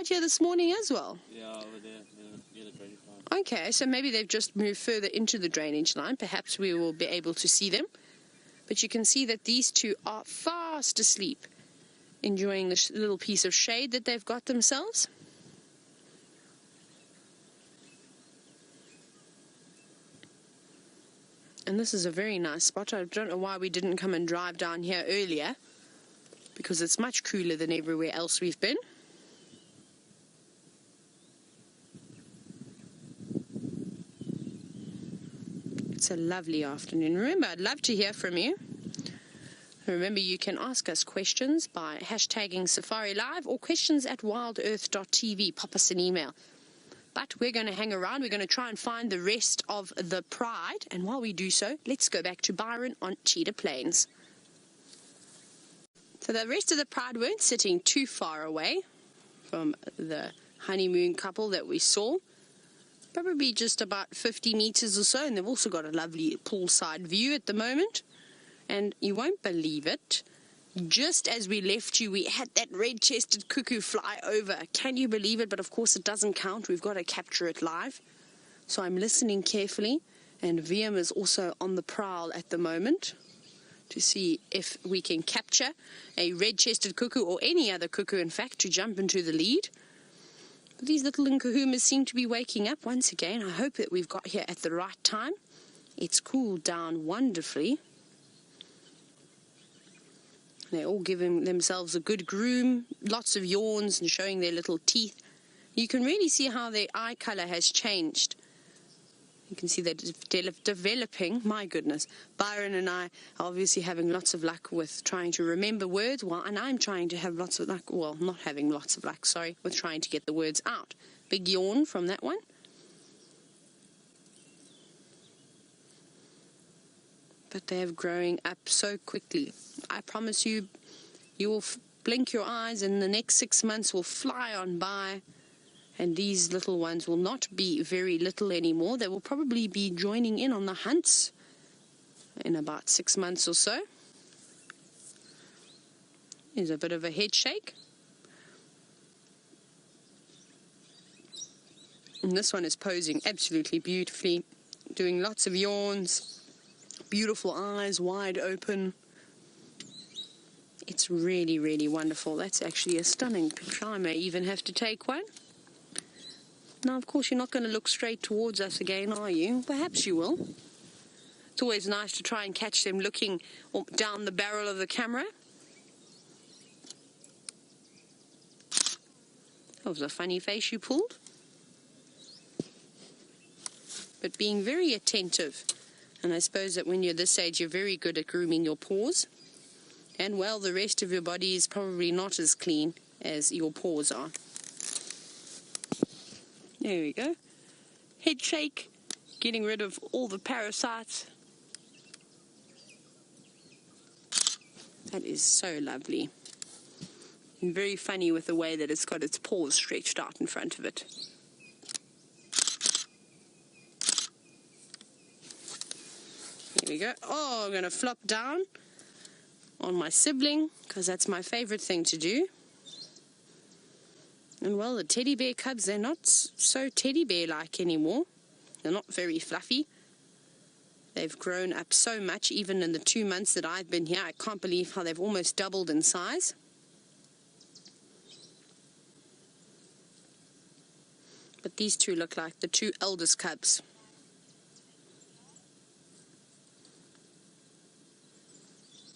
pride here this morning as well? Yeah, over there, near the drainage line. Okay, so maybe they've just moved further into the drainage line. Perhaps we will be able to see them. But you can see that these two are fast asleep, enjoying this little piece of shade that they've got themselves. And this is a very nice spot. I don't know why we didn't come and drive down here earlier, because it's much cooler than everywhere else we've been. It's a lovely afternoon. Remember, I'd love to hear from you. Remember, you can ask us questions by hashtagging Safari Live or questions@WildEarth.tv. Pop us an email. But we're going to hang around. We're going to try and find the rest of the pride. And while we do so, let's go back to Byron on Cheetah Plains. So the rest of the pride weren't sitting too far away from the honeymoon couple that we saw. Probably just about 50 meters or so. And they've also got a lovely poolside view at the moment. And you won't believe it, just as we left you, we had that red-chested cuckoo fly over. Can you believe it? But of course it doesn't count. We've got to capture it live. So I'm listening carefully, and VM is also on the prowl at the moment to see if we can capture a red-chested cuckoo, or any other cuckoo, in fact, to jump into the lead. But these little Nkuhumas seem to be waking up once again. I hope that we've got here at the right time. It's cooled down wonderfully. They're all giving themselves a good groom, lots of yawns and showing their little teeth. You can really see how their eye color has changed. You can see they're developing. My goodness. Byron and I are obviously having lots of luck with trying to remember words, and I'm trying to have lots of luck, well, not having lots of luck, sorry, with trying to get the words out. Big yawn from that one. But they're growing up so quickly. I promise you, you will blink your eyes and the next 6 months will fly on by, and these little ones will not be very little anymore. They will probably be joining in on the hunts in about 6 months or so. There's a bit of a head shake. And this one is posing absolutely beautifully, doing lots of yawns. Beautiful eyes, wide open. It's really, really wonderful. That's actually a stunning picture. I may even have to take one. Now, of course, you're not going to look straight towards us again, are you? Perhaps you will. It's always nice to try and catch them looking down the barrel of the camera. That was a funny face you pulled. But being very attentive. And I suppose that when you're this age, you're very good at grooming your paws. And, well, the rest of your body is probably not as clean as your paws are. There we go. Head shake, getting rid of all the parasites. That is so lovely. And very funny with the way that it's got its paws stretched out in front of it. Here we go. Oh, I'm going to flop down on my sibling, because that's my favorite thing to do. And, well, the teddy bear cubs, they're not so teddy bear-like anymore. They're not very fluffy. They've grown up so much, even in the 2 months that I've been here. I can't believe how they've almost doubled in size. But these two look like the two eldest cubs.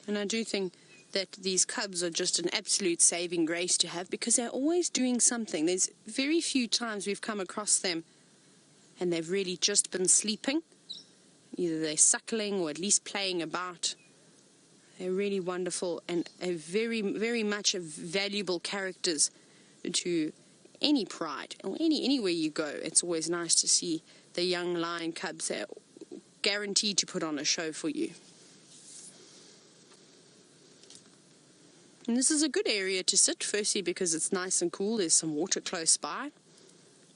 And I do think that these cubs are just an absolute saving grace to have, because they're always doing something. There's very few times we've come across them and they've really just been sleeping. Either they're suckling or at least playing about. They're really wonderful and a very, very much valuable characters to any pride or anywhere you go. It's always nice to see the young lion cubs. They're guaranteed to put on a show for you. And this is a good area to sit, firstly because it's nice and cool. There's some water close by.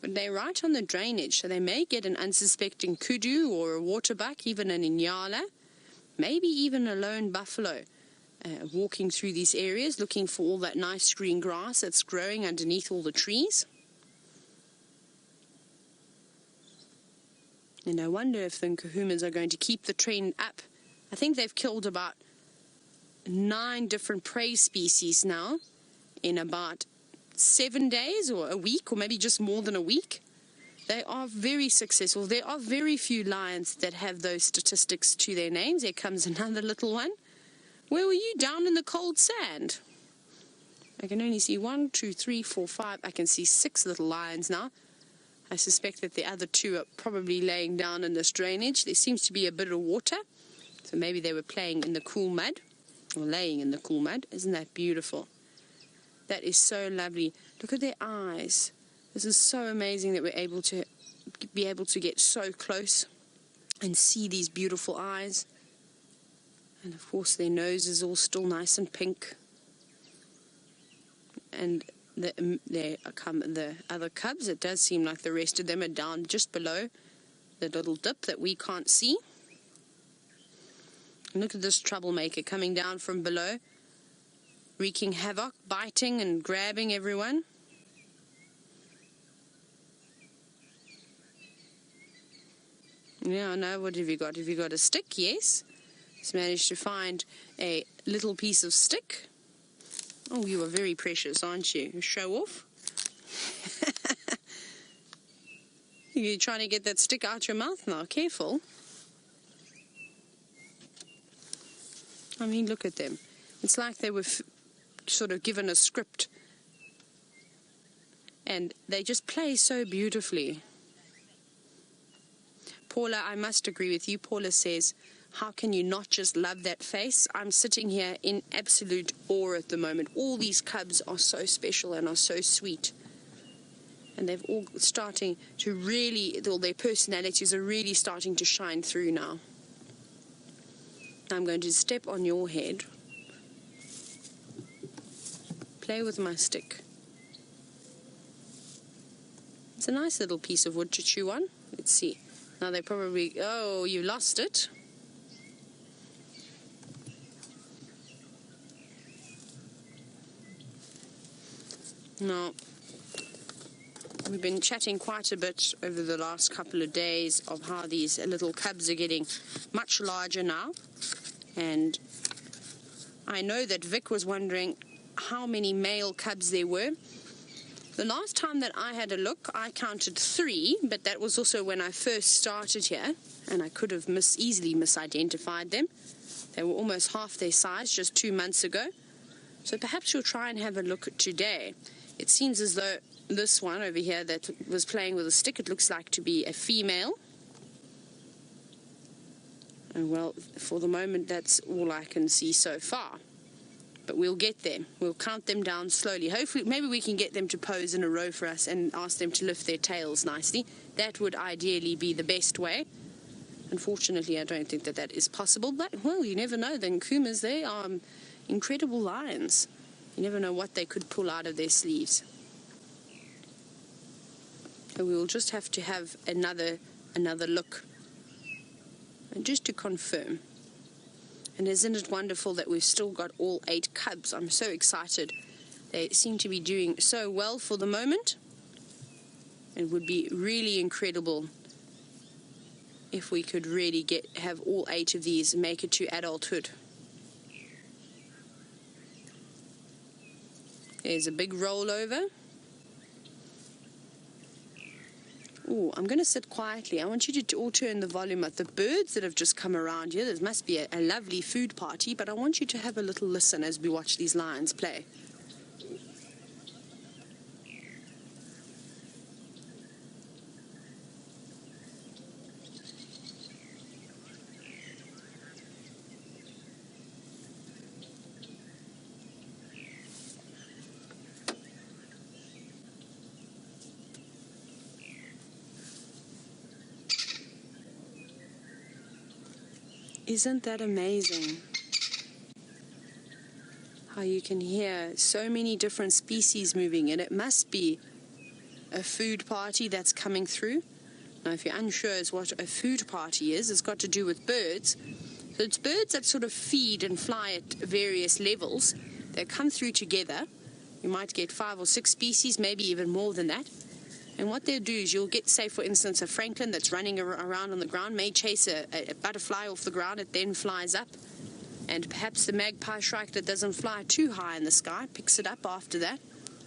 But they're right on the drainage, so they may get an unsuspecting kudu or a waterbuck, even an inyala, maybe even a lone buffalo. walking through these areas, looking for all that nice green grass that's growing underneath all the trees. And I wonder if the Nkuhumas are going to keep the trend up. I think they've killed about 9 different prey species now in about 7 days or a week, or maybe just more than a week. They are very successful. There are very few lions that have those statistics to their names. There comes another little one. Where were you? Down in the cold sand. I can only see 1, 2, 3, 4, 5. I can see 6 little lions now. I suspect that the other 2 are probably laying down in this drainage. There seems to be a bit of water, so maybe they were playing in the cool mud, or laying in the cool mud. Isn't that beautiful? That is so lovely. Look at their eyes. This is so amazing that we're able to get so close and see these beautiful eyes. And of course their nose is all still nice and pink. And there come the other cubs. It does seem like the rest of them are down just below the little dip that we can't see. And look at this troublemaker coming down from below, wreaking havoc, biting and grabbing everyone. Yeah, I know. What have you got? Have you got a stick? Yes. He's managed to find a little piece of stick. Oh, you are very precious, aren't you? Show off. You're trying to get that stick out your mouth now. Careful. I mean, look at them. It's like they were sort of given a script. And they just play so beautifully. Paula, I must agree with you. Paula says, how can you not just love that face? I'm sitting here in absolute awe at the moment. All these cubs are so special and are so sweet. And they've all starting to really, all their personalities are really starting to shine through now. I'm going to step on your head. Play with my stick. It's a nice little piece of wood to chew on. Let's see. Now they probably, oh, you lost it. No. We've been chatting quite a bit over the last couple of days of how these little cubs are getting much larger now. And I know that Vic was wondering how many male cubs there were. The last time that I had a look, I counted 3, but that was also when I first started here, and I could have easily misidentified them. They were almost half their size just 2 months ago. So perhaps you'll try and have a look today. It seems as though this one over here that was playing with a stick, it looks like to be a female. And well, for the moment, that's all I can see so far. But we'll get them. We'll count them down slowly. Hopefully, maybe we can get them to pose in a row for us and ask them to lift their tails nicely. That would ideally be the best way. Unfortunately, I don't think that that is possible. But, well, you never know. The Nkuhumas, they are incredible lions. You never know what they could pull out of their sleeves. So we will just have to have another look. And just to confirm. And isn't it wonderful that we've still got all 8 cubs? I'm so excited. They seem to be doing so well for the moment. It would be really incredible if we could really have all 8 of these make it to adulthood. There's a big rollover. Oh, I'm going to sit quietly. I want you to all turn the volume up. The birds that have just come around here, there must be a lovely food party, but I want you to have a little listen as we watch these lions play. Isn't that amazing? How you can hear so many different species moving, and it must be a food party that's coming through. Now, if you're unsure as what a food party is, it's got to do with birds. So So it's birds that sort of feed and fly at various levels. They come through together. You might get 5 or 6 species, maybe even more than that. And what they'll do is you'll get, say, for instance, a francolin that's running around on the ground, may chase a butterfly off the ground. It then flies up. And perhaps the magpie shrike that doesn't fly too high in the sky picks it up after that.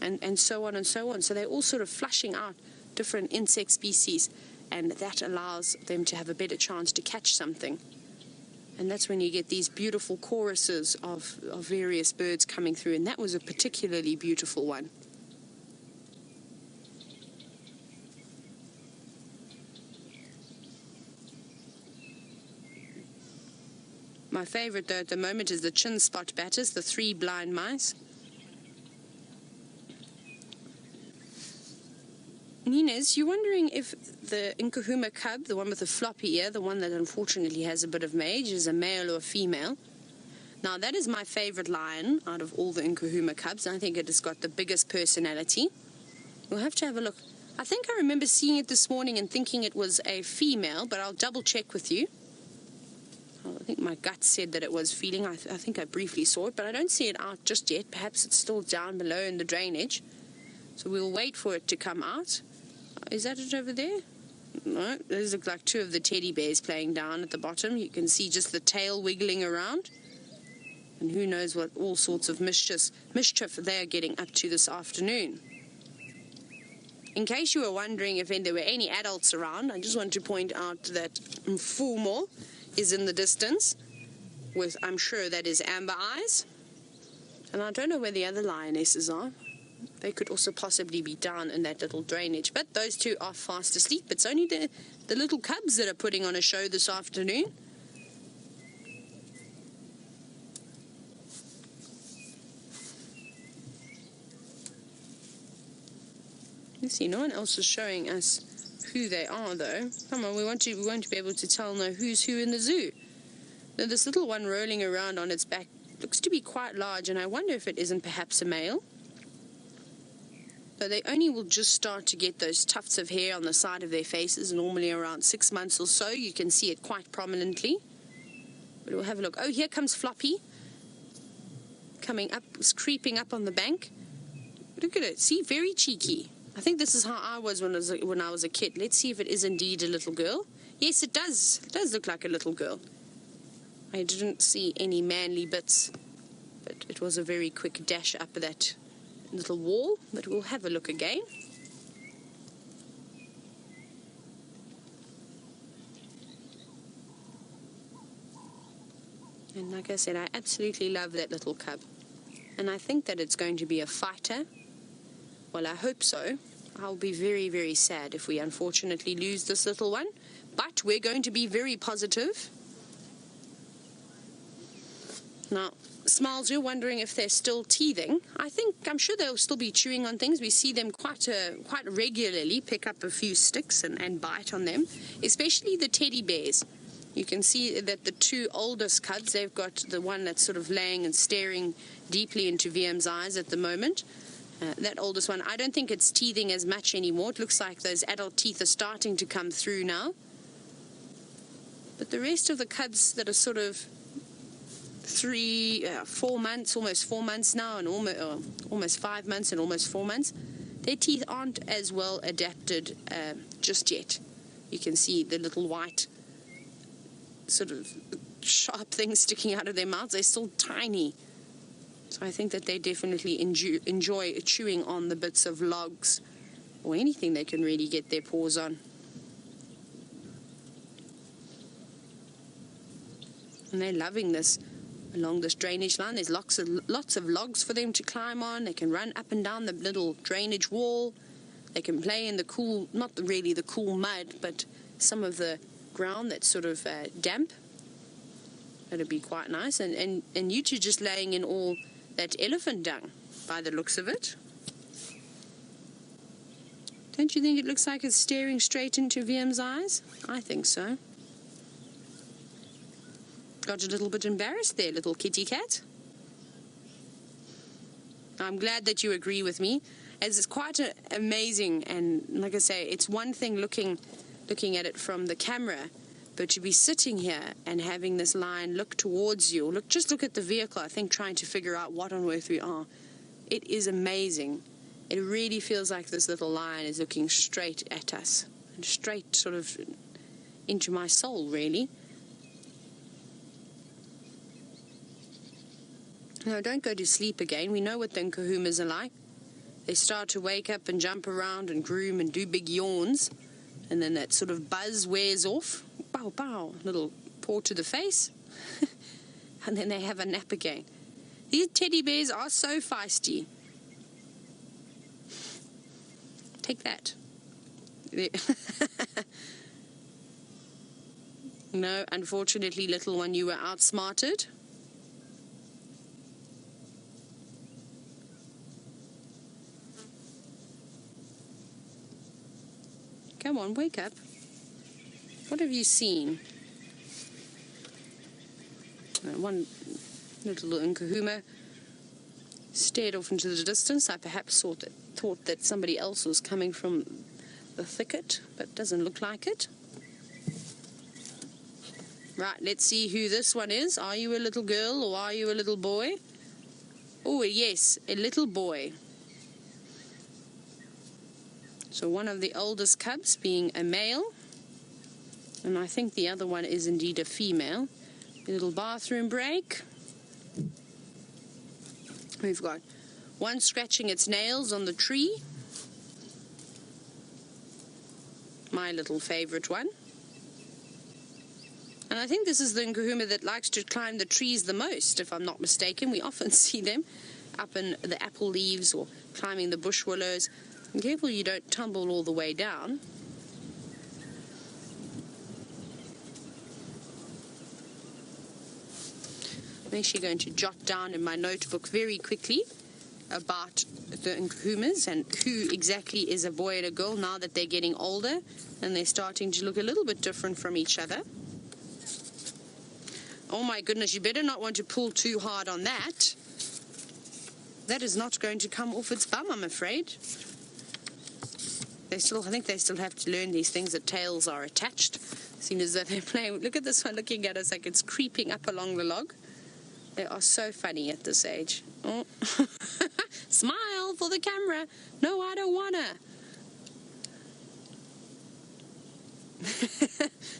And so on and so on. So they're all sort of flushing out different insect species. And that allows them to have a better chance to catch something. And that's when you get these beautiful choruses of various birds coming through. And that was a particularly beautiful one. My favorite, though, at the moment is the chin spot batters, the 3 blind mice. Nina's, you're wondering if the Nkuhuma cub, the one with the floppy ear, the one that unfortunately has a bit of mage, is a male or a female. Now, that is my favorite lion out of all the Nkuhuma cubs. I think it has got the biggest personality. We'll have to have a look. I think I remember seeing it this morning and thinking it was a female, but I'll double check with you. I think my gut said that it was feeding. I think I briefly saw it, but I don't see it out just yet. Perhaps it's still down below in the drainage. So we'll wait for it to come out. Is that it over there? No, those look like 2 of the teddy bears playing down at the bottom. You can see just the tail wiggling around. And who knows what all sorts of mischief they're getting up to this afternoon. In case you were wondering if there were any adults around, I just want to point out that Nkuhuma is in the distance with, I'm sure that is Amber Eyes. And I don't know where the other lionesses are. They could also possibly be down in that little drainage. But those 2 are fast asleep. It's only the little cubs that are putting on a show this afternoon. Let's see, no one else is showing us who they are, though. Come on, we won't be able to tell no who's who in the zoo. Now, this little one rolling around on its back looks to be quite large, and I wonder if it isn't perhaps a male. So they only will just start to get those tufts of hair on the side of their faces, normally around 6 months or so. You can see it quite prominently. But we'll have a look. Oh, here comes Floppy. Coming up, creeping up on the bank. Look at it. See, very cheeky. I think this is how I was when I was a kid. Let's see if it is indeed a little girl. Yes, it does. It does look like a little girl. I didn't see any manly bits, but it was a very quick dash up that little wall. But we'll have a look again. And like I said, I absolutely love that little cub. And I think that it's going to be a fighter. Well, I hope so. I'll be very, very sad if we unfortunately lose this little one. But we're going to be very positive. Now, Smiles, you're wondering if they're still teething. I'm sure they'll still be chewing on things. We see them quite regularly pick up a few sticks and bite on them, especially the teddy bears. You can see that the 2 oldest cubs, they've got the one that's sort of laying and staring deeply into VM's eyes at the moment. That oldest one, I don't think it's teething as much anymore. It looks like those adult teeth are starting to come through now. But the rest of the cubs that are sort of 4 months, almost 4 months now, and almost 5 months and almost 4 months, their teeth aren't as well adapted just yet. You can see the little white sort of sharp things sticking out of their mouths. They're still tiny. So I think that they definitely enjoy chewing on the bits of logs or anything they can really get their paws on. And they're loving this along this drainage line. There's lots of logs for them to climb on. They can run up and down the little drainage wall. They can play in the cool, not really the cool mud, but some of the ground that's sort of damp. That'd be quite nice. And you 2 just laying in all that elephant dung, by the looks of it. Don't you think it looks like it's staring straight into VM's eyes? I think so. Got a little bit embarrassed there, little kitty cat. I'm glad that you agree with me, as it's quite amazing. And like I say, it's one thing looking at it from the camera, But to be sitting here and having this lion look towards you, or just look at the vehicle, I think trying to figure out what on earth we are, it is amazing. It really feels like this little lion is looking straight at us, and straight sort of into my soul, really. No, don't go to sleep again. We know what the Nkuhumas are like. They start to wake up and jump around and groom and do big yawns, and then that sort of buzz wears off. Bow, bow, little paw to the face, and then they have a nap again. These teddy bears are so feisty. Take that. No, unfortunately, little one, you were outsmarted. Come on, wake up. What have you seen? One little Nkuhuma stared off into the distance. I perhaps thought that somebody else was coming from the thicket, but doesn't look like it. Right, let's see who this one is. Are you a little girl or are you a little boy? Oh, yes, a little boy. So one of the oldest cubs being a male, and I think the other one is indeed a female. A little bathroom break. We've got one scratching its nails on the tree. My little favorite one. And I think this is the Nkuhuma that likes to climb the trees the most, if I'm not mistaken. We often see them up in the apple leaves or climbing the bush willows. Be careful you don't tumble all the way down. I'm actually going to jot down in my notebook very quickly about the Nkuhumas and who exactly is a boy and a girl now that they're getting older and they're starting to look a little bit different from each other. Oh my goodness, you better not want to pull too hard on that. That is not going to come off its bum, I'm afraid. I think they still have to learn these things, that tails are attached. Seeing as though they're playing. Look at this one looking at us like it's creeping up along the log. They are so funny at this age. Oh. Smile for the camera. No, I don't wanna.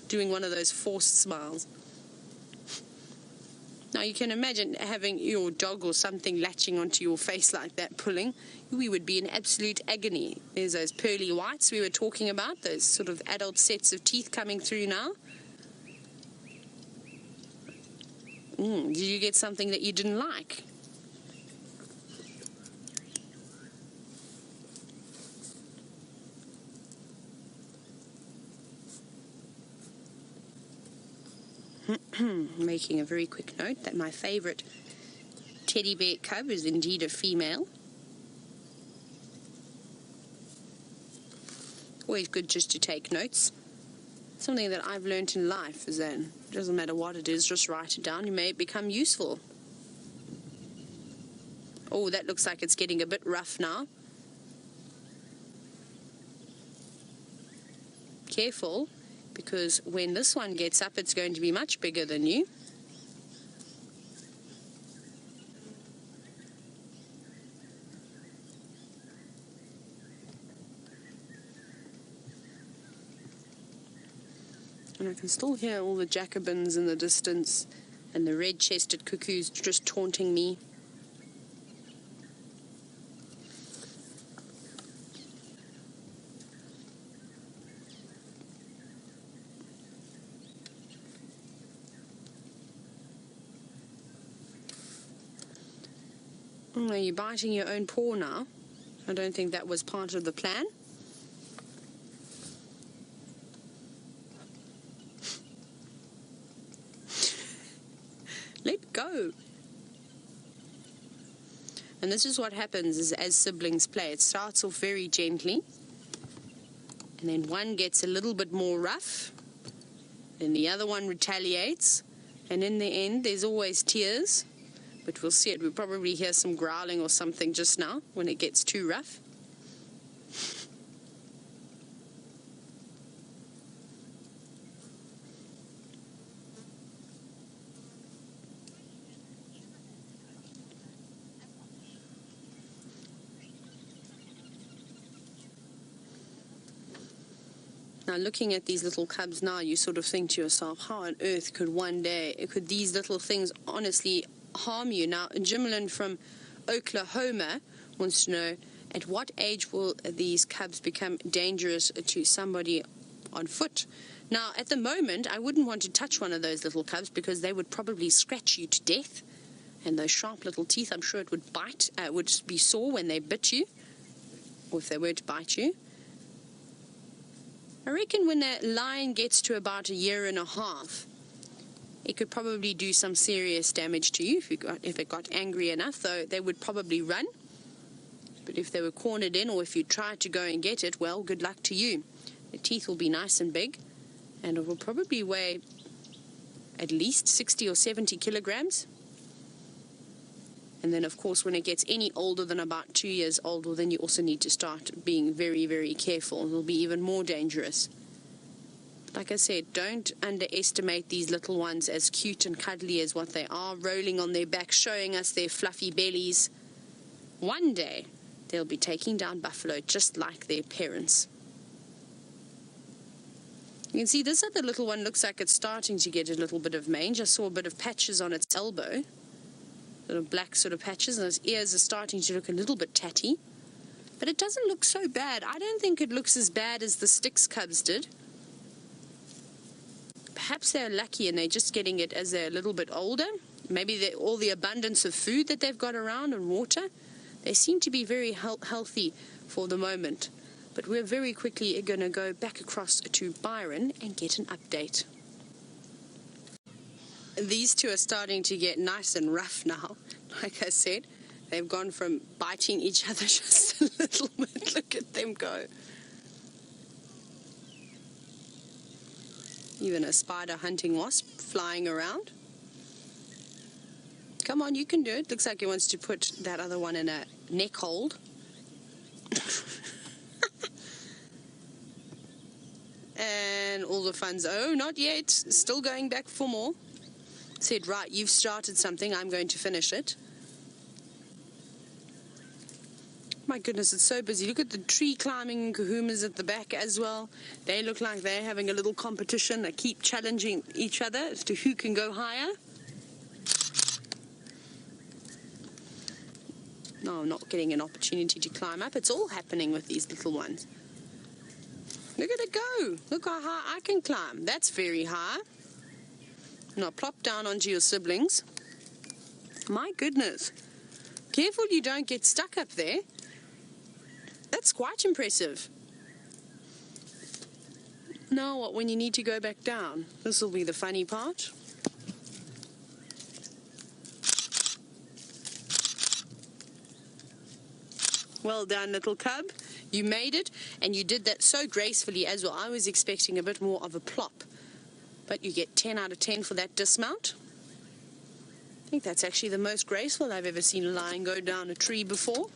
Doing one of those forced smiles. Now you can imagine having your dog or something latching onto your face like that, pulling. We would be in absolute agony. There's those pearly whites we were talking about, those sort of adult sets of teeth coming through now. Did you get something that you didn't like? Making a very quick note that my favorite teddy bear cub is indeed a female. Always good just to take notes. Something that I've learned in life is that it doesn't matter what it is, just write it down. You may become useful. Oh, that looks like it's getting a bit rough now. Careful, because when this one gets up, it's going to be much bigger than you. And I can still hear all the Jacobins in the distance and the red-chested cuckoos just taunting me. Oh, are you biting your own paw now? I don't think that was part of the plan. Let go. And this is what happens is as siblings play. It starts off very gently, and then one gets a little bit more rough, then the other one retaliates, and in the end there's always tears. But we'll see it. We'll probably hear some growling or something just now when it gets too rough. Now, looking at these little cubs now, you sort of think to yourself, how on earth could these little things honestly harm you? Now, Jimlin from Oklahoma wants to know, at what age will these cubs become dangerous to somebody on foot? Now, at the moment, I wouldn't want to touch one of those little cubs because they would probably scratch you to death. And those sharp little teeth, I'm sure it would bite, would be sore when they bit you, or if they were to bite you. I reckon when a lion gets to about 1.5 years, it could probably do some serious damage to you if it got angry enough, though they would probably run. But if they were cornered in, or if you tried to go and get it, well, good luck to you. The teeth will be nice and big, and it will probably weigh at least 60 or 70 kilograms. And then, of course, when it gets any older than about 2 years old, well, then you also need to start being very, very careful. It'll be even more dangerous. Like I said, don't underestimate these little ones, as cute and cuddly as what they are, rolling on their backs, showing us their fluffy bellies. One day, they'll be taking down buffalo just like their parents. You can see this other little one looks like it's starting to get a little bit of mange. I saw a bit of patches on its elbow. Little black sort of patches, and his ears are starting to look a little bit tatty. But it doesn't look so bad. I don't think it looks as bad as the Styx cubs did. Perhaps they're lucky and they're just getting it as they're a little bit older. Maybe all the abundance of food that they've got around and water. They seem to be very healthy for the moment. But we're very quickly going to go back across to Byron and get an update. These two are starting to get nice and rough now. Like I said, they've gone from biting each other just a little bit. Look at them go. Even a spider hunting wasp flying around. Come on, you can do it. Looks like he wants to put that other one in a neck hold. And all the fun's, oh, not yet. Still going back for more. Said, right, you've started something, I'm going to finish it. My goodness, it's so busy. Look at the tree climbing Nkuhumas at the back as well. They look like they're having a little competition. They keep challenging each other as to who can go higher. No, I'm not getting an opportunity to climb up. It's all happening with these little ones. Look at it go. Look how high I can climb. That's very high. Now plop down onto your siblings. My goodness. Careful you don't get stuck up there. That's quite impressive. Now what, when you need to go back down? This will be the funny part. Well done, little cub. You made it, and you did that so gracefully as well. I was expecting a bit more of a plop. But you get 10 out of 10 for that dismount. I think that's actually the most graceful I've ever seen a lion go down a tree before.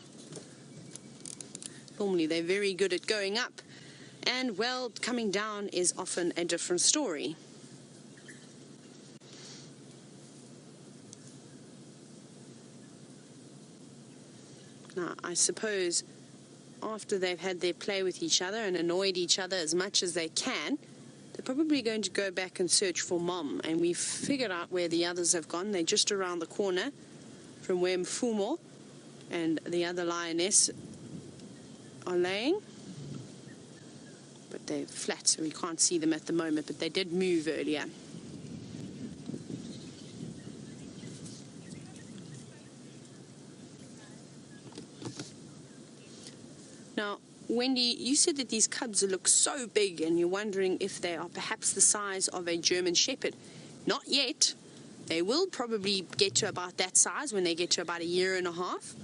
Normally they're very good at going up. And, well, coming down is often a different story. Now, I suppose after they've had their play with each other and annoyed each other as much as they can, they're probably going to go back and search for Mom. And we've figured out where the others have gone. They're just around the corner from where Mfumo and the other lioness are laying. But they're flat, so we can't see them at the moment. But they did move earlier. Now, Wendy, you said that these cubs look so big and you're wondering if they are perhaps the size of a German Shepherd. Not yet. They will probably get to about that size when they get to about 1.5 years.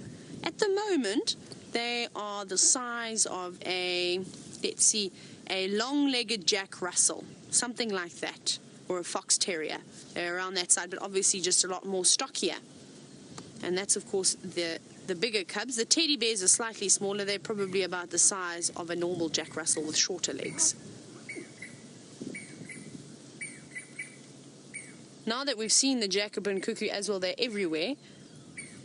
At the moment, they are the size of a, let's see, a long-legged Jack Russell, something like that, or a Fox Terrier. They're around that side, but obviously just a lot more stockier. And that's, of course, the bigger cubs. The teddy bears are slightly smaller. They're probably about the size of a normal Jack Russell with shorter legs. Now that we've seen the Jacobin cuckoo as well, they're everywhere.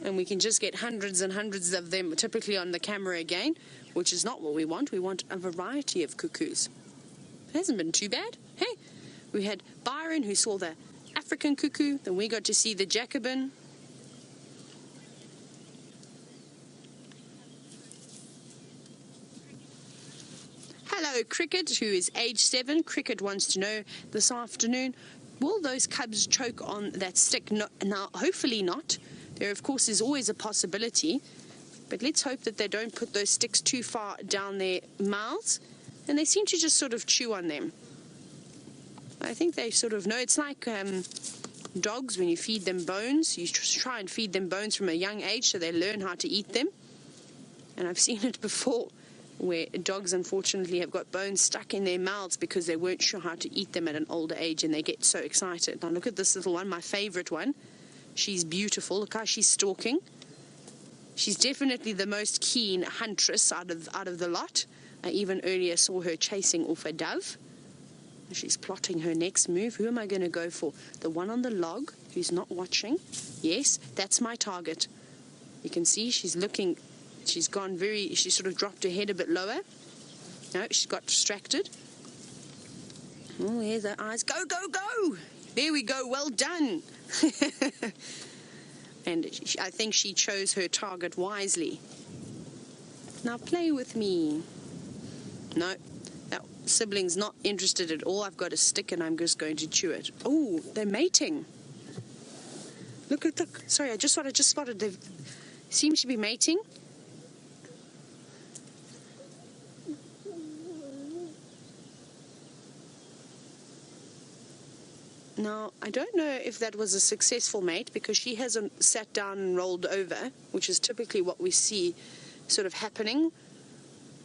And we can just get hundreds and hundreds of them typically on the camera again, which is not what we want. We want a variety of cuckoos. It hasn't been too bad. Hey, we had Byron who saw the African cuckoo, then we got to see the Jacobin. Hello, Cricket, who is age 7. Cricket wants to know this afternoon, will those cubs choke on that stick? No, now, hopefully not. There, of course, is always a possibility. But let's hope that they don't put those sticks too far down their mouths. And they seem to just sort of chew on them. I think they sort of know. It's like dogs when you feed them bones. You try and feed them bones from a young age so they learn how to eat them. And I've seen it before, where dogs unfortunately have got bones stuck in their mouths because they weren't sure how to eat them at an older age, and they get so excited. Now look at this little one, my favorite one. She's beautiful. Look how she's stalking. She's definitely the most keen huntress out of the lot. I even earlier saw her chasing off a dove. She's plotting her next move. Who am I going to go for? The one on the log who's not watching? Yes, that's my target. You can see she's looking. She's gone very, she sort of dropped her head a bit lower. No, she got distracted. Oh, here's her eyes. Go, go, go! There we go, well done. And I think she chose her target wisely. Now play with me. No, that sibling's not interested at all. I've got a stick and I'm just going to chew it. Oh, they're mating. Look. Sorry, I just spotted. They seem to be mating. Now, I don't know if that was a successful mate because she hasn't sat down and rolled over, which is typically what we see sort of happening.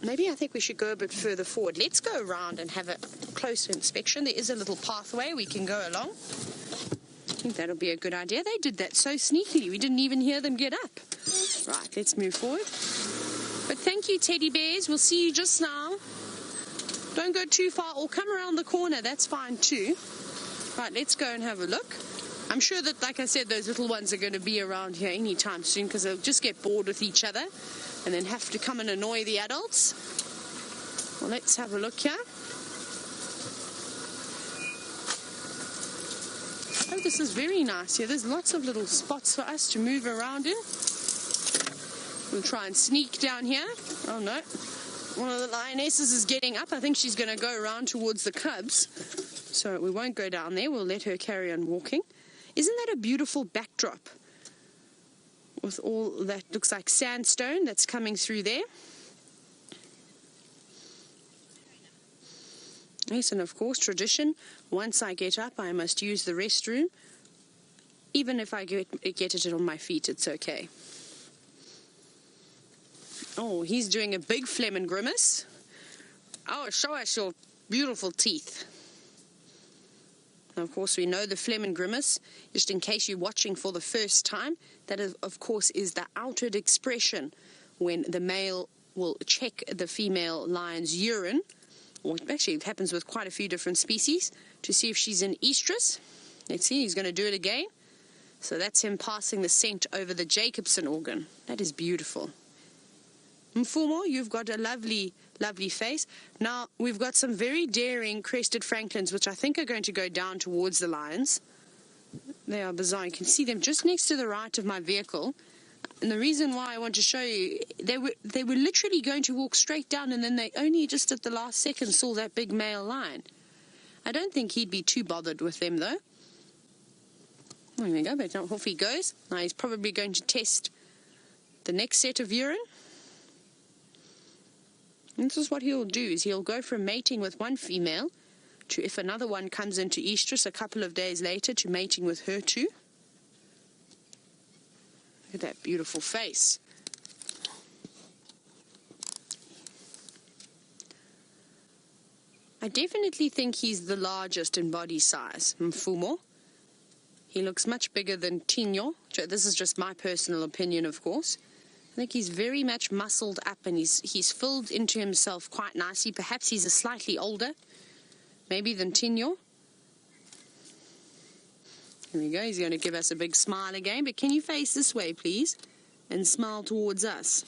Maybe I think we should go a bit further forward. Let's go around and have a closer inspection. There is a little pathway we can go along. I think that'll be a good idea. They did that so sneakily. We didn't even hear them get up. Right, let's move forward. But thank you, teddy bears. We'll see you just now. Don't go too far or come around the corner. That's fine too. Right, let's go and have a look. I'm sure that, like I said, those little ones are going to be around here anytime soon because they'll just get bored with each other and then have to come and annoy the adults. Well, let's have a look here. Oh, this is very nice here. There's lots of little spots for us to move around in. We'll try and sneak down here. Oh, no. One of the lionesses is getting up. I think she's going to go around towards the cubs. So we won't go down there. We'll let her carry on walking. Isn't that a beautiful backdrop? With all that looks like sandstone that's coming through there. Yes, and of course, tradition. Once I get up, I must use the restroom. Even if I get it on my feet, it's okay. Oh, he's doing a big phlegm and grimace. Oh, show us your beautiful teeth. Now, of course, we know the phlegm and grimace, just in case you're watching for the first time, that of course is the outward expression when the male will check the female lion's urine, or actually it happens with quite a few different species, to see if she's in estrus. Let's see, he's going to do it again. So that's him passing the scent over the Jacobson organ. That is beautiful. Mfumo, you've got a lovely, lovely face. Now, we've got some very daring crested francolins, which I think are going to go down towards the lions. They are bizarre. You can see them just next to the right of my vehicle. And the reason why I want to show you, they were literally going to walk straight down, and then they only just at the last second saw that big male lion. I don't think he'd be too bothered with them, though. There we go, but off he goes. Now he's probably going to test the next set of urine. And this is what he'll do, is he'll go from mating with one female to, if another one comes into estrus a couple of days later, to mating with her too. Look at that beautiful face. I definitely think he's the largest in body size, Mfumo. He looks much bigger than Tinyo. This is just my personal opinion, of course. I think he's very much muscled up, and he's filled into himself quite nicely. Perhaps he's a slightly older, maybe, than Tinyo. Here we go. He's going to give us a big smile again. But can you face this way, please? And smile towards us.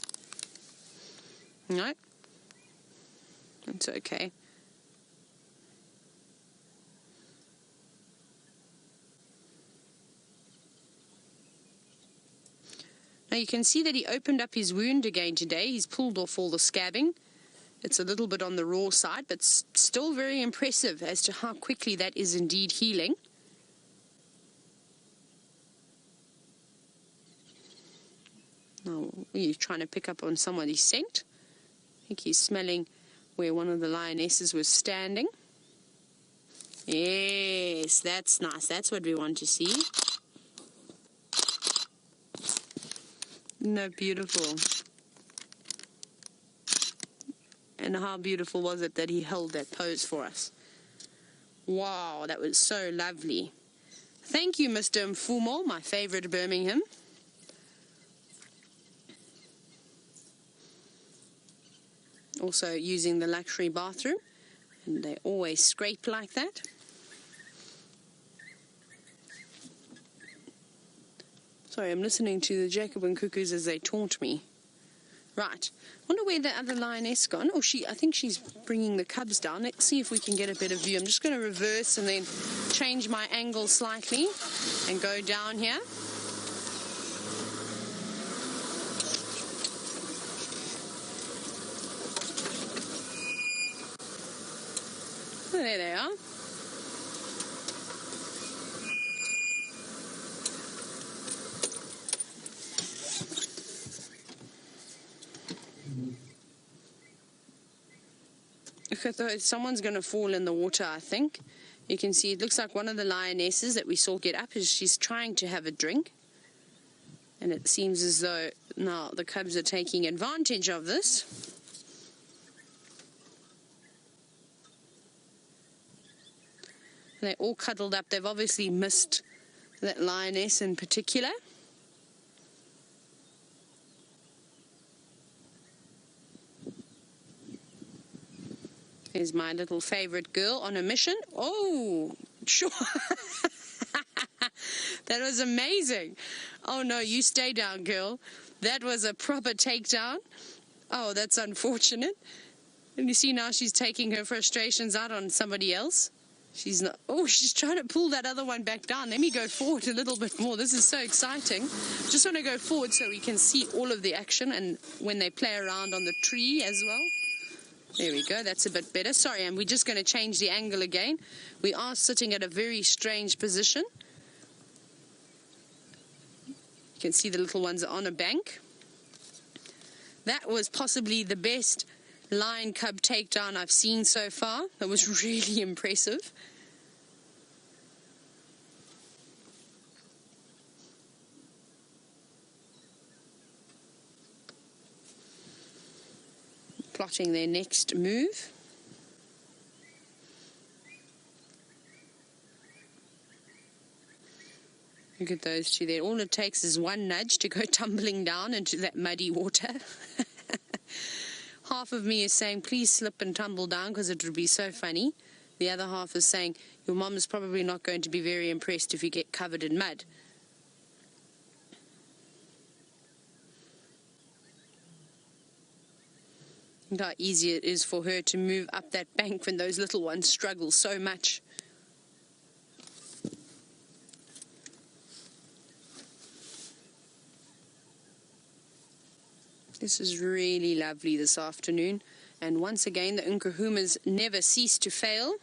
No? That's okay. Now you can see that he opened up his wound again today. He's pulled off all the scabbing. It's a little bit on the raw side, but still very impressive as to how quickly that is indeed healing. Now he's trying to pick up on somebody's scent. I think he's smelling where one of the lionesses was standing. Yes, that's nice. That's what we want to see. Isn't that beautiful? And how beautiful was it that he held that pose for us? Wow, that was so lovely. Thank you, Mr. Mfumo, my favorite Birmingham. Also using the luxury bathroom, and they always scrape like that. Sorry, I'm listening to the Jacobin cuckoos as they taunt me. Right, wonder where the other lioness gone. Oh, I think she's bringing the cubs down. Let's see if we can get a better view. I'm just going to reverse and then change my angle slightly and go down here. Oh, there they are. Look at those. Someone's going to fall in the water, I think. You can see it looks like one of the lionesses that we saw get up is she's trying to have a drink. And it seems as though now the cubs are taking advantage of this. They're all cuddled up. They've obviously missed that lioness in particular. Here's my little favorite girl on a mission. Oh, sure. That was amazing. Oh, no, you stay down, girl. That was a proper takedown. Oh, that's unfortunate. And you see now she's taking her frustrations out on somebody else. She's not. Oh, she's trying to pull that other one back down. Let me go forward a little bit more. This is so exciting. Just want to go forward so we can see all of the action and when they play around on the tree as well. There we go. That's a bit better. Sorry, and we're just going to change the angle again. We are sitting at a very strange position. You can see the little ones are on a bank. That was possibly the best lion cub takedown I've seen so far. That was really impressive. Plotting their next move. Look at those two there. All it takes is one nudge to go tumbling down into that muddy water. Half of me is saying, please slip and tumble down because it would be so funny. The other half is saying, your mom is probably not going to be very impressed if you get covered in mud. And how easy it is for her to move up that bank when those little ones struggle so much. This is really lovely this afternoon. And once again, the Nkuhumas never cease to fail.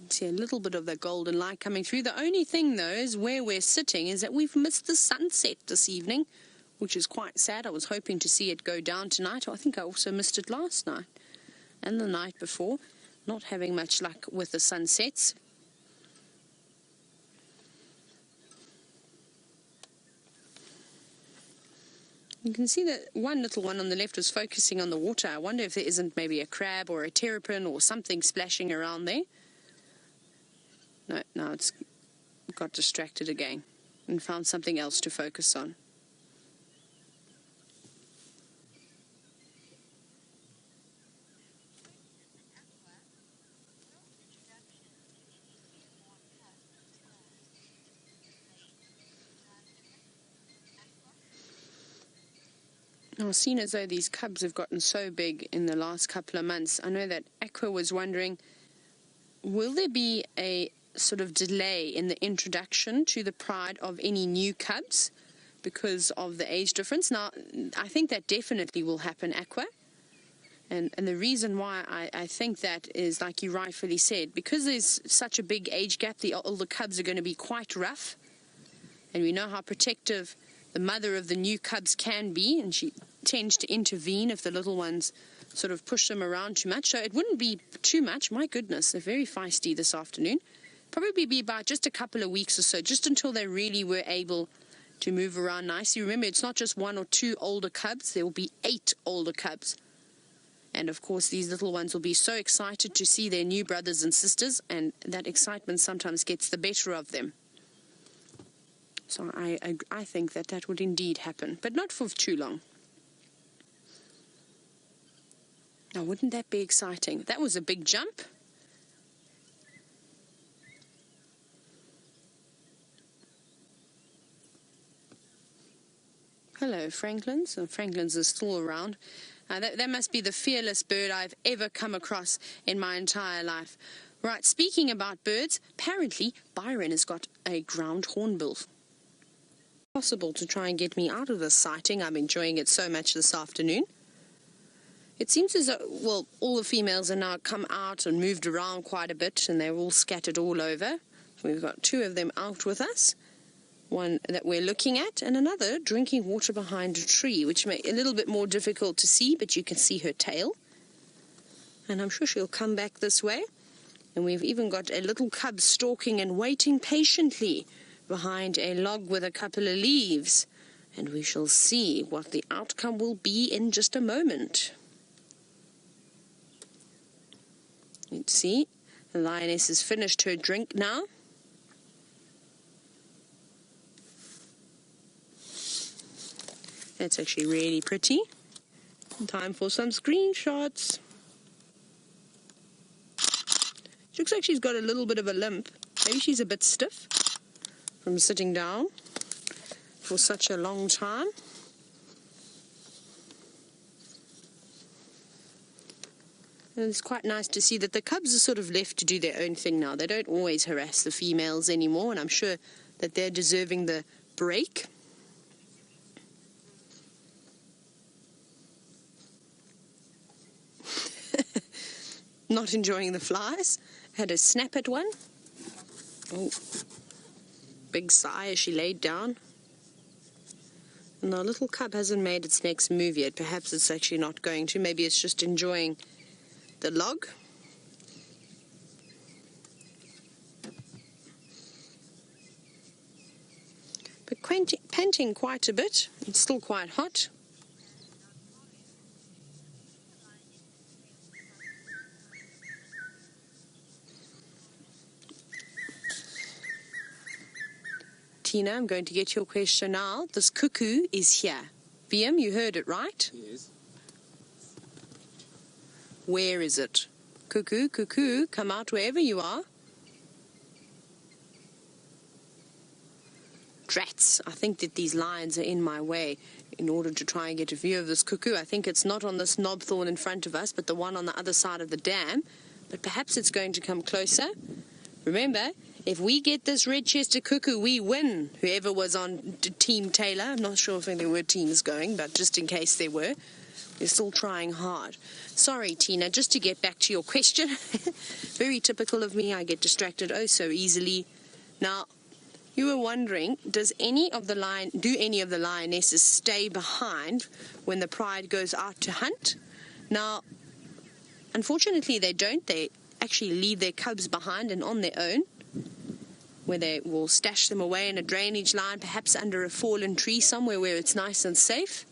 See a little bit of the golden light coming through. The only thing, though, is where we're sitting is that we've missed the sunset this evening, which is quite sad. I was hoping to see it go down tonight. I think I also missed it last night and the night before. Not having much luck with the sunsets. You can see that one little one on the left was focusing on the water. I wonder if there isn't maybe a crab or a terrapin or something splashing around there. No, now it's got distracted again and found something else to focus on. Now, seeing as though these cubs have gotten so big in the last couple of months, I know that Aqua was wondering, will there be a sort of delay in the introduction to the pride of any new cubs because of the age difference. Now, I think that definitely will happen, Aqua. And the reason why I think that is, like you rightfully said, because there's such a big age gap, the older cubs are going to be quite rough. And we know how protective the mother of the new cubs can be, and she tends to intervene if the little ones sort of push them around too much. So it wouldn't be too much. My goodness, they're very feisty this afternoon. Probably be about just a couple of weeks or so, just until they really were able to move around nicely. Remember, it's not just 1 or 2 older cubs. There will be 8 older cubs. And of course, these little ones will be so excited to see their new brothers and sisters, and that excitement sometimes gets the better of them. So I think that that would indeed happen, but not for too long. Now, wouldn't that be exciting? That was a big jump. Hello, Franklins. So Franklins are still around. That must be the fearless bird I've ever come across in my entire life. Right, speaking about birds, apparently Byron has got a ground hornbill. Possible to try and get me out of this sighting. I'm enjoying it so much this afternoon. It seems as though, well, all the females are now come out and moved around quite a bit, and they're all scattered all over. We've got 2 of them out with us. One that we're looking at, and another drinking water behind a tree, which may be a little bit more difficult to see, but you can see her tail. And I'm sure she'll come back this way. And we've even got a little cub stalking and waiting patiently behind a log with a couple of leaves. And we shall see what the outcome will be in just a moment. Let's see, the lioness has finished her drink now. That's actually really pretty. Time for some screenshots. She looks like she's got a little bit of a limp. Maybe she's a bit stiff from sitting down for such a long time. And it's quite nice to see that the cubs are sort of left to do their own thing now. They don't always harass the females anymore, and I'm sure that they're deserving the break. Not enjoying the flies. Had a snap at one. Oh, big sigh as she laid down. And our little cub hasn't made its next move yet. Perhaps it's actually not going to. Maybe it's just enjoying the log. But panting quite a bit. It's still quite hot. Tina, I'm going to get your question now. This cuckoo is here. VM, you heard it right? Yes. Where is it? Cuckoo, cuckoo, come out wherever you are. Drats, I think that these lions are in my way in order to try and get a view of this cuckoo. I think it's not on this knob thorn in front of us, but the one on the other side of the dam. But perhaps it's going to come closer. Remember, if we get this red-chested cuckoo, we win. Whoever was on Team Taylor, I'm not sure if there were teams going, but just in case there were, we're still trying hard. Sorry, Tina, just to get back to your question. Very typical of me, I get distracted oh so easily. Now, you were wondering, do any of the lionesses stay behind when the pride goes out to hunt? Now, unfortunately, they don't. They actually leave their cubs behind and on their own, where they will stash them away in a drainage line, perhaps under a fallen tree somewhere where it's nice and safe.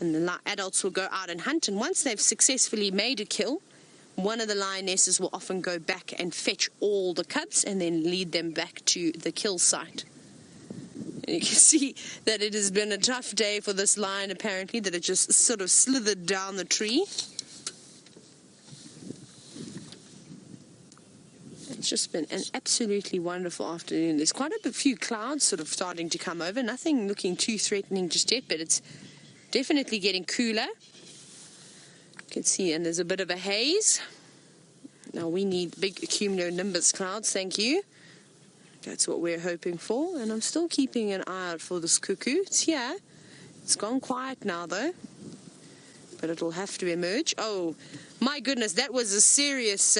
And the adults will go out and hunt, and once they've successfully made a kill, one of the lionesses will often go back and fetch all the cubs and then lead them back to the kill site. And you can see that it has been a tough day for this lion, apparently, that it just sort of slithered down the tree. It's just been an absolutely wonderful afternoon. There's quite a few clouds sort of starting to come over. Nothing looking too threatening just yet, but it's definitely getting cooler. You can see, and there's a bit of a haze. Now we need big cumulonimbus clouds, thank you. That's what we're hoping for. And I'm still keeping an eye out for this cuckoo. It's here. It's gone quiet now though. But it'll have to emerge. Oh, my goodness, that was a serious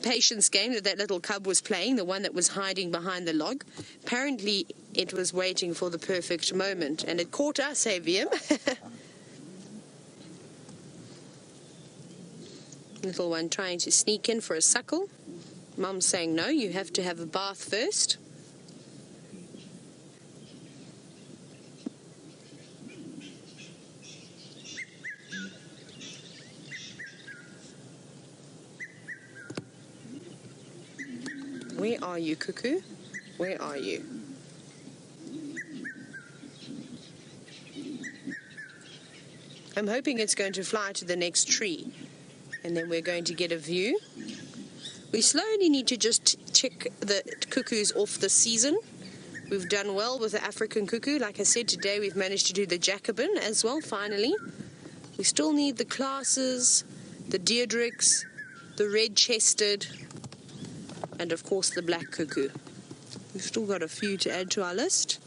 patience game that little cub was playing, the one that was hiding behind the log. Apparently, it was waiting for the perfect moment, and it caught us, hey, VM. Little one trying to sneak in for a suckle. Mum's saying, no, you have to have a bath first. Where are you, cuckoo? Where are you? I'm hoping it's going to fly to the next tree, and then we're going to get a view. We slowly need to just check the cuckoos off the season. We've done well with the African cuckoo. Like I said, today we've managed to do the Jacobin as well, finally. We still need the classes, the Deirdricks, the red-chested, and of course the black cuckoo. We've still got a few to add to our list.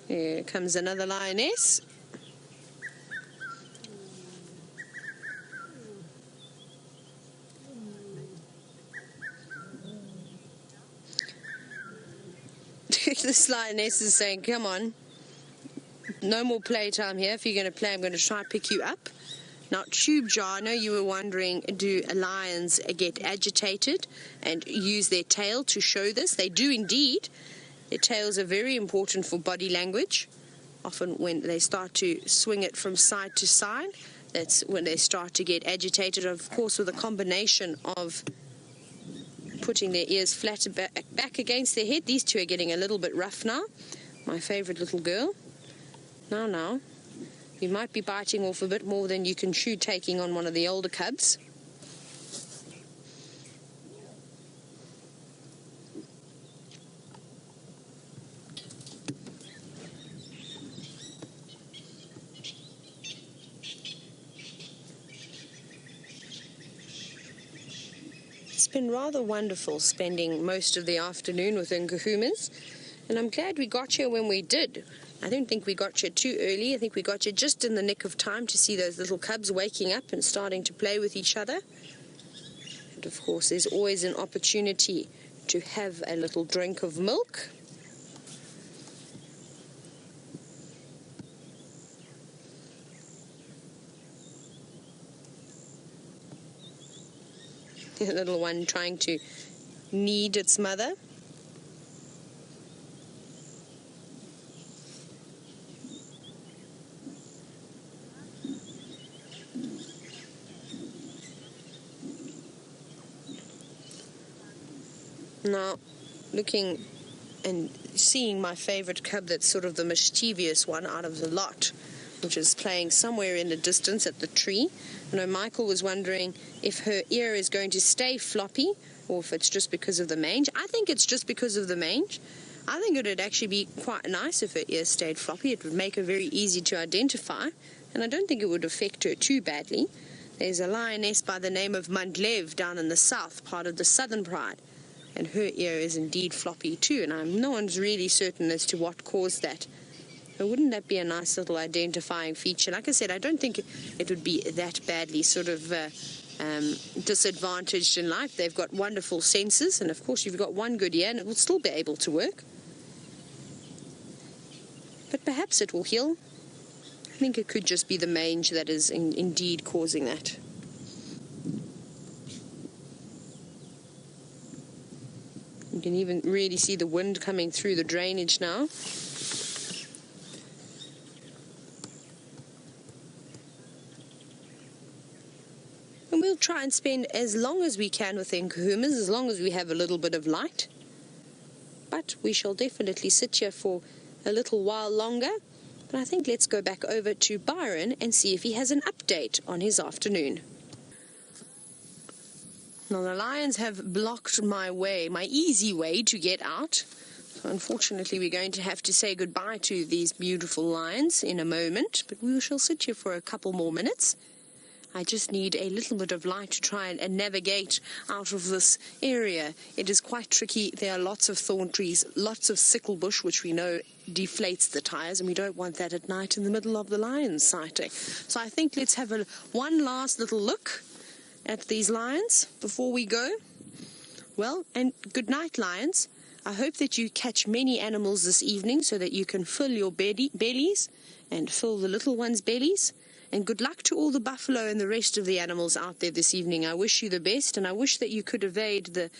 Here comes another lioness. This lioness is saying, come on, no more playtime here. If you're going to play, I'm going to try to pick you up. Now, Nat.Geo, I know you were wondering, do lions get agitated and use their tail to show this? They do indeed. Their tails are very important for body language. Often when they start to swing it from side to side, that's when they start to get agitated. Of course, with a combination of putting their ears flat back against their head. These two are getting a little bit rough now. My favorite little girl. Now, you might be biting off a bit more than you can chew, taking on one of the older cubs. It's been rather wonderful spending most of the afternoon with Nkuhumas, and I'm glad we got here when we did. I don't think we got you too early. I think we got you just in the nick of time to see those little cubs waking up and starting to play with each other. And of course, there's always an opportunity to have a little drink of milk. The little one trying to knead its mother. Now, looking and seeing my favorite cub, that's sort of the mischievous one out of the lot, which is playing somewhere in the distance at the tree. I know Michael was wondering if her ear is going to stay floppy or if it's just because of the mange. I think it's just because of the mange. I think it would actually be quite nice if her ear stayed floppy. It would make her very easy to identify, and I don't think it would affect her too badly. There's a lioness by the name of Mandlev down in the south, part of the Southern Pride, and her ear is indeed floppy too, and no one's really certain as to what caused that. But wouldn't that be a nice little identifying feature? Like I said, I don't think it would be that badly sort of disadvantaged in life. They've got wonderful senses, and of course you've got one good ear and it will still be able to work. But perhaps it will heal. I think it could just be the mange that is indeed causing that. You can even really see the wind coming through the drainage now. And we'll try and spend as long as we can with Nkuhumas, as long as we have a little bit of light. But we shall definitely sit here for a little while longer. But I think let's go back over to Byron and see if he has an update on his afternoon. Now the lions have blocked my way, my easy way to get out. So unfortunately, we're going to have to say goodbye to these beautiful lions in a moment, but we shall sit here for a couple more minutes. I just need a little bit of light to try and navigate out of this area. It is quite tricky. There are lots of thorn trees, lots of sickle bush, which we know deflates the tires, and we don't want that at night in the middle of the lions sighting. So I think let's have one last little look at these lions before we go. Well, and good night, lions. I hope that you catch many animals this evening so that you can fill your bellies and fill the little ones' bellies. And good luck to all the buffalo and the rest of the animals out there this evening. I wish you the best, and I wish that you could evade the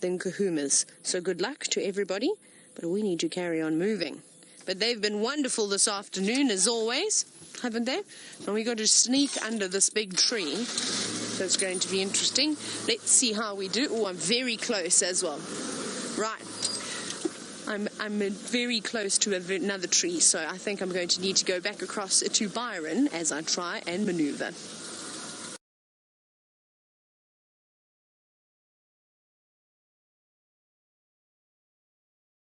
Nkuhumas. So good luck to everybody, but we need to carry on moving. But they've been wonderful this afternoon, as always, haven't they? And we've got to sneak under this big tree, so it's going to be interesting. Let's see how we do. Oh, I'm very close as well. Right. I'm very close to another tree, so I think I'm going to need to go back across to Byron as I try and maneuver.